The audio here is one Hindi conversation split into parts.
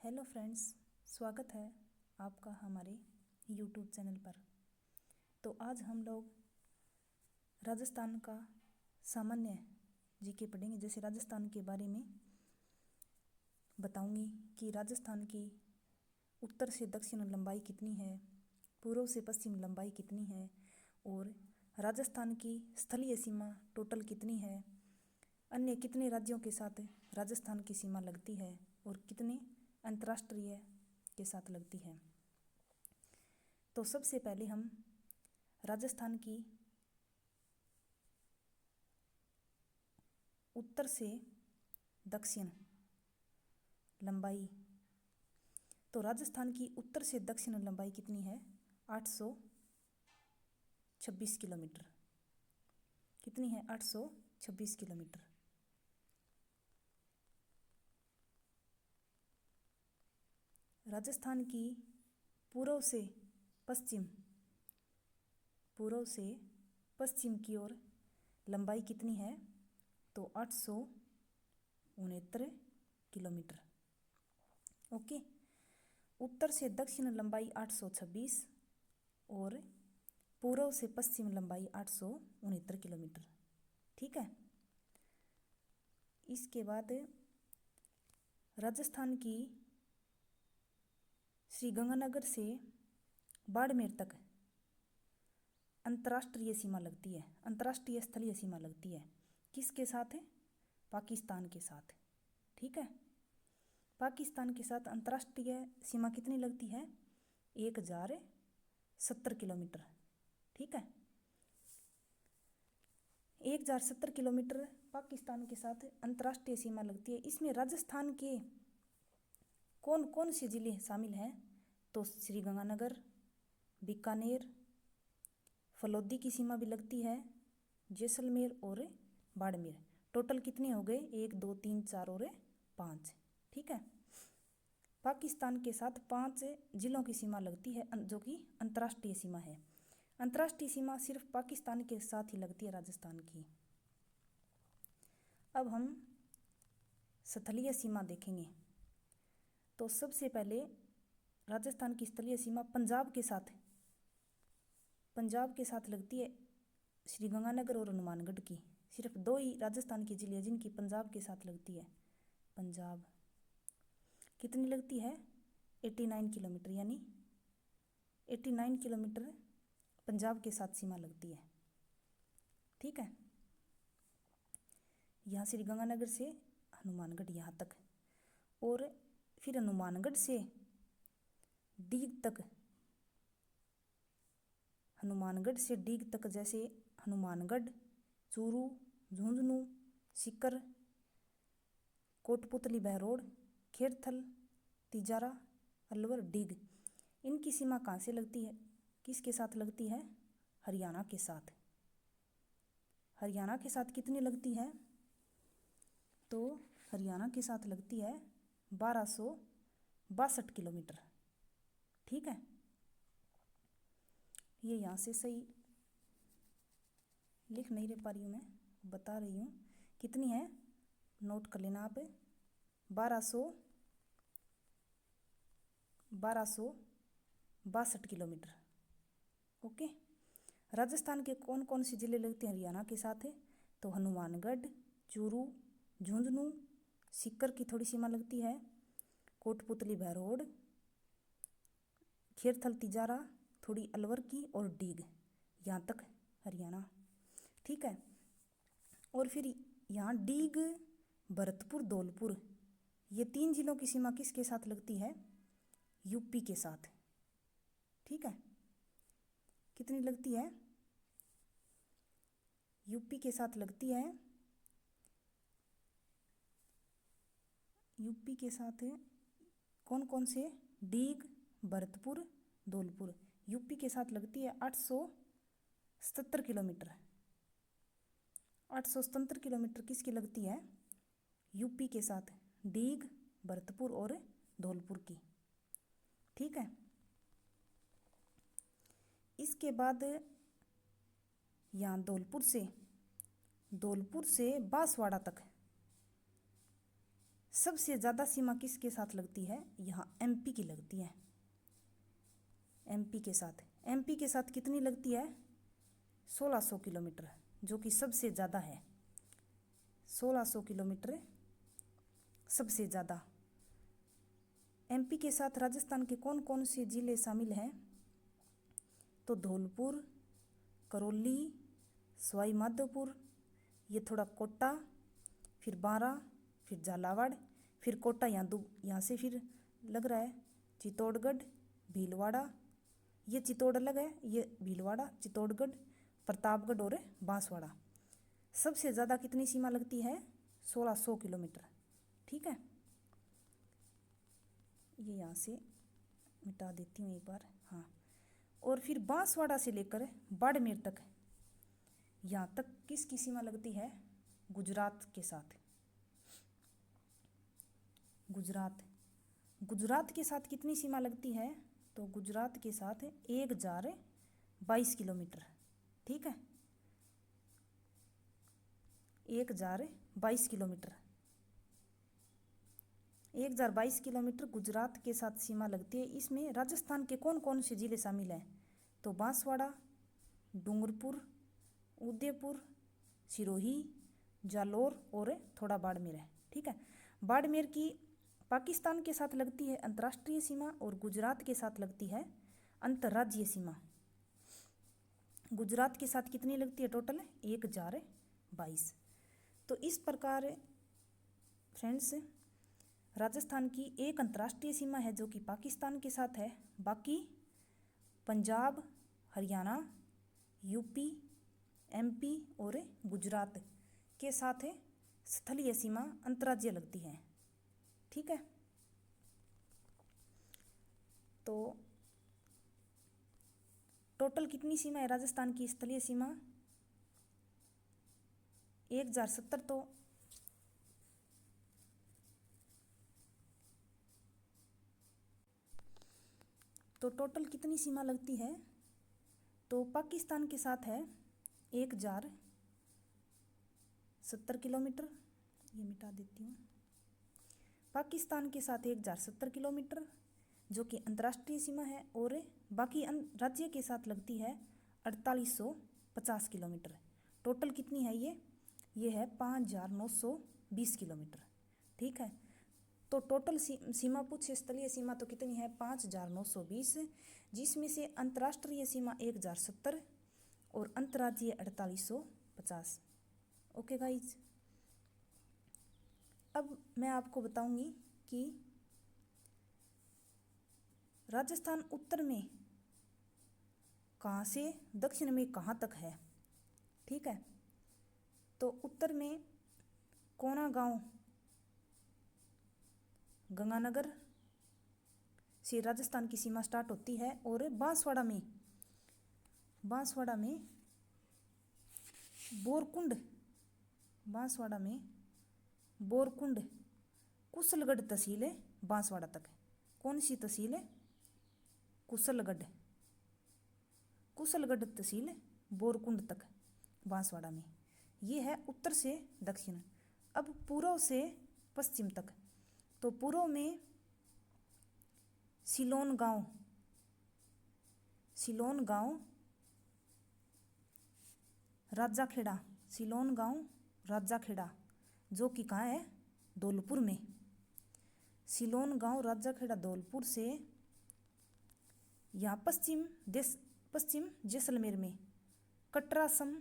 हेलो फ्रेंड्स, स्वागत है आपका हमारे यूट्यूब चैनल पर। तो आज हम लोग राजस्थान का सामान्य जीके पढ़ेंगे। जैसे राजस्थान के बारे में बताऊंगी कि राजस्थान की उत्तर से दक्षिण लंबाई कितनी है, पूर्व से पश्चिम लंबाई कितनी है, और राजस्थान की स्थलीय सीमा टोटल कितनी है, अन्य कितने राज्यों के साथ राजस्थान की सीमा लगती है और कितने अंतर्राष्ट्रीय के साथ लगती है। तो सबसे पहले हम राजस्थान की उत्तर से दक्षिण लंबाई, तो राजस्थान की उत्तर से दक्षिण लंबाई कितनी है? 826 किलोमीटर। कितनी है? 826 किलोमीटर। राजस्थान की पूर्व से पश्चिम की ओर लंबाई कितनी है? तो 869 किलोमीटर। ओके, उत्तर से दक्षिण लंबाई 826 और पूर्व से पश्चिम लंबाई 869 किलोमीटर। ठीक है। इसके बाद राजस्थान की श्रीगंगानगर से बाड़मेर तक अंतर्राष्ट्रीय सीमा लगती है, अंतर्राष्ट्रीय स्थलीय सीमा लगती है। किसके साथ है? पाकिस्तान के साथ। ठीक है, पाकिस्तान के साथ अंतर्राष्ट्रीय सीमा कितनी लगती है? 1070 किलोमीटर। ठीक है, 1070 किलोमीटर पाकिस्तान के साथ अंतर्राष्ट्रीय सीमा लगती है। इसमें राजस्थान के कौन कौन से जिले शामिल हैं? तो श्रीगंगानगर, बीकानेर, फलोदी की सीमा भी लगती है, जैसलमेर और बाड़मेर। टोटल कितने हो गए? 1 2 3 4 और 5। ठीक है, पाकिस्तान के साथ 5 जिलों की सीमा लगती है जो कि अंतर्राष्ट्रीय सीमा है। अंतर्राष्ट्रीय सीमा सिर्फ पाकिस्तान के साथ ही लगती है राजस्थान की। अब हम स्थलीय सीमा देखेंगे। तो सबसे पहले राजस्थान की स्थलीय सीमा पंजाब के साथ लगती है, श्रीगंगानगर और हनुमानगढ़ की। सिर्फ 2 ही राजस्थान के जिले जिनकी पंजाब के साथ लगती है। पंजाब कितनी लगती है? 89 किलोमीटर, यानी 89 किलोमीटर पंजाब के साथ सीमा लगती है। ठीक है, यहाँ श्रीगंगानगर से हनुमानगढ़ यहाँ तक, और फिर हनुमानगढ़ से डीग तक, जैसे हनुमानगढ़, चूरू, झुंझुनू, सीकर, कोटपुतली, बहरोड, खेरथल, तिजारा, अलवर, डीग, इनकी सीमा कहाँ से लगती है? किसके साथ लगती है? हरियाणा के साथ। हरियाणा के साथ कितनी लगती है? तो हरियाणा के साथ लगती है 1262 किलोमीटर। ठीक है, ये यहाँ से सही लिख नहीं पा रही हूँ, मैं बता रही हूँ कितनी है, नोट कर लेना आप। 1262 किलोमीटर। ओके, राजस्थान के कौन कौन से जिले लगते हैं हरियाणा के साथ है? तो हनुमानगढ़, चूरू, झुंझुनू, सीकर की थोड़ी सीमा लगती है, कोटपुतली, बहरोड, खेरथल, तिजारा, थोड़ी अलवर की, और डीग, यहाँ तक हरियाणा। ठीक है, और फिर यहाँ डीग, भरतपुर, धौलपुर, ये 3 जिलों की सीमा किसके साथ लगती है? यूपी के साथ। ठीक है, कितनी लगती है? यूपी के साथ लगती है। यूपी के साथ कौन कौन से? डीग, भरतपुर, धौलपुर, यूपी के साथ लगती है 877 किलोमीटर। 877 किलोमीटर किसकी लगती है? यूपी के साथ, डीग, भरतपुर और धौलपुर की। ठीक है, इसके बाद यहाँ धौलपुर से बांसवाड़ा तक सबसे ज़्यादा सीमा किसके साथ लगती है? यहाँ एमपी की लगती है, एमपी के साथ। एमपी के साथ कितनी लगती है? 1600 किलोमीटर, जो कि सबसे ज़्यादा है। 1600 किलोमीटर सबसे ज़्यादा। एमपी के साथ राजस्थान के कौन कौन से ज़िले शामिल हैं? तो धौलपुर, करौली, सवाई माधोपुर, ये थोड़ा कोटा, फिर बारां, फिर झालावाड़, फिर कोटा, यहाँ से फिर लग रहा है चित्तौड़गढ़, भीलवाड़ा, ये चित्तौड़ अलग है, ये भीलवाड़ा, चित्तौड़गढ़, प्रतापगढ़ और बांसवाड़ा। सबसे ज़्यादा कितनी सीमा लगती है? 1600 किलोमीटर। ठीक है, ये यहाँ से मिटा देती हूँ एक बार। हाँ, और फिर बांसवाड़ा से लेकर बाड़मेर तक, यहाँ तक किसकी सीमा लगती है? गुजरात के साथ। गुजरात के साथ कितनी सीमा लगती है? तो गुजरात के साथ 1022 किलोमीटर। ठीक है, 1022 किलोमीटर। 1022 किलोमीटर गुजरात के साथ सीमा लगती है। इसमें राजस्थान के कौन कौन से ज़िले शामिल हैं? तो बांसवाड़ा, डूंगरपुर, उदयपुर, सिरोही, जालोर और थोड़ा बाड़मेर है। ठीक है, बाड़मेर की पाकिस्तान के साथ लगती है अंतर्राष्ट्रीय सीमा और गुजरात के साथ लगती है अंतर्राज्यीय सीमा। गुजरात के साथ कितनी लगती है टोटल? 1022। तो इस प्रकार फ्रेंड्स, राजस्थान की एक अंतर्राष्ट्रीय सीमा है जो कि पाकिस्तान के साथ है। बाकी पंजाब, हरियाणा, यूपी, एमपी और गुजरात के साथ स्थलीय सीमा अंतर्राज्यीय लगती है। ठीक है, तो टोटल कितनी सीमा है राजस्थान की स्थलीय सीमा? 1070। तो टोटल कितनी सीमा लगती है? तो पाकिस्तान के साथ है 1070 किलोमीटर, ये मिटा देती हूँ। पाकिस्तान के साथ 1070 किलोमीटर जो कि अंतर्राष्ट्रीय सीमा है, और बाकी राज्य के साथ लगती है 4850 किलोमीटर। टोटल कितनी है ये है 5920 किलोमीटर। ठीक है, तो टोटल सीमा पूछे स्थलीय सीमा तो कितनी है? 5920, जिसमें से अंतर्राष्ट्रीय सीमा 1070 और अंतर्राज्यीय 4850। ओके गाइज, अब मैं आपको बताऊंगी कि राजस्थान उत्तर में कहाँ से दक्षिण में कहाँ तक है। ठीक है, तो उत्तर में कोना गांव, गंगानगर से राजस्थान की सीमा स्टार्ट होती है, और बांसवाड़ा में बोरकुंड कुशलगढ़ तहसील है बांसवाड़ा तक। कौन सी तहसील है? कुशलगढ़ तहसील बोरकुंड तक बांसवाड़ा में। ये है उत्तर से दक्षिण। अब पूर्व से पश्चिम तक, तो पूर्व में सिलोन गांव राजाखेड़ा, जो कि कहाँ है? धौलपुर में। सिलोन गांव राजाखेड़ा धौलपुर से यहाँ पश्चिम जैसलमेर में कटरासम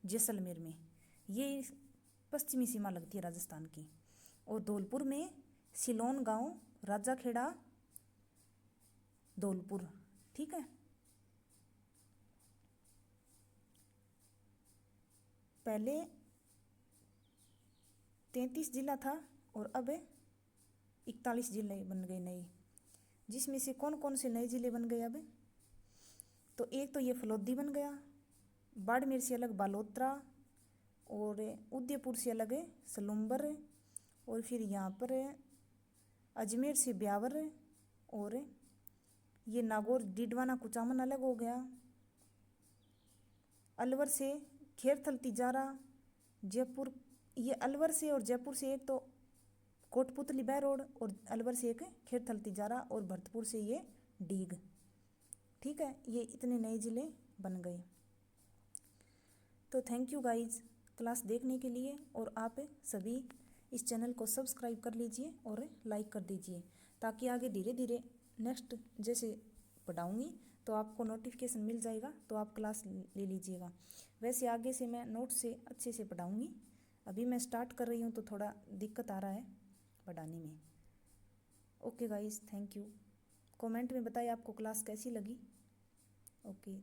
जैसलमेर में, ये पश्चिमी सीमा लगती है राजस्थान की। और धौलपुर में सिलोन गांव राजाखेड़ा धौलपुर। ठीक है, पहले 33 जिला था और अब 41 जिले बन गए नए, जिसमें से कौन कौन से नए जिले बन गए अब? तो एक तो ये फलोदी बन गया, बाड़मेर से अलग बालोतरा, और उदयपुर से अलग है सलूम्बर, और फिर यहाँ पर अजमेर से ब्यावर, और ये नागौर डीडवाना कुचामन अलग हो गया। अलवर से खेरथल तिजारा, जयपुर ये अलवर से और जयपुर से एक तो कोटपुतली बाय रोड, और अलवर से एक खेरथल तिजारा, और भरतपुर से ये डीग। ठीक है, ये इतने नए ज़िले बन गए। तो थैंक यू गाइज क्लास देखने के लिए, और आप सभी इस चैनल को सब्सक्राइब कर लीजिए और लाइक कर दीजिए, ताकि आगे धीरे धीरे नेक्स्ट जैसे पढ़ाऊँगी तो आपको नोटिफिकेशन मिल जाएगा, तो आप क्लास ले लीजिएगा। वैसे आगे से मैं नोट से अच्छे से पढ़ाऊँगी, अभी मैं स्टार्ट कर रही हूँ तो थोड़ा दिक्कत आ रहा है पढ़ाने में। Okay guys, thank you. Comment में बताइए आपको क्लास कैसी लगी। ओके।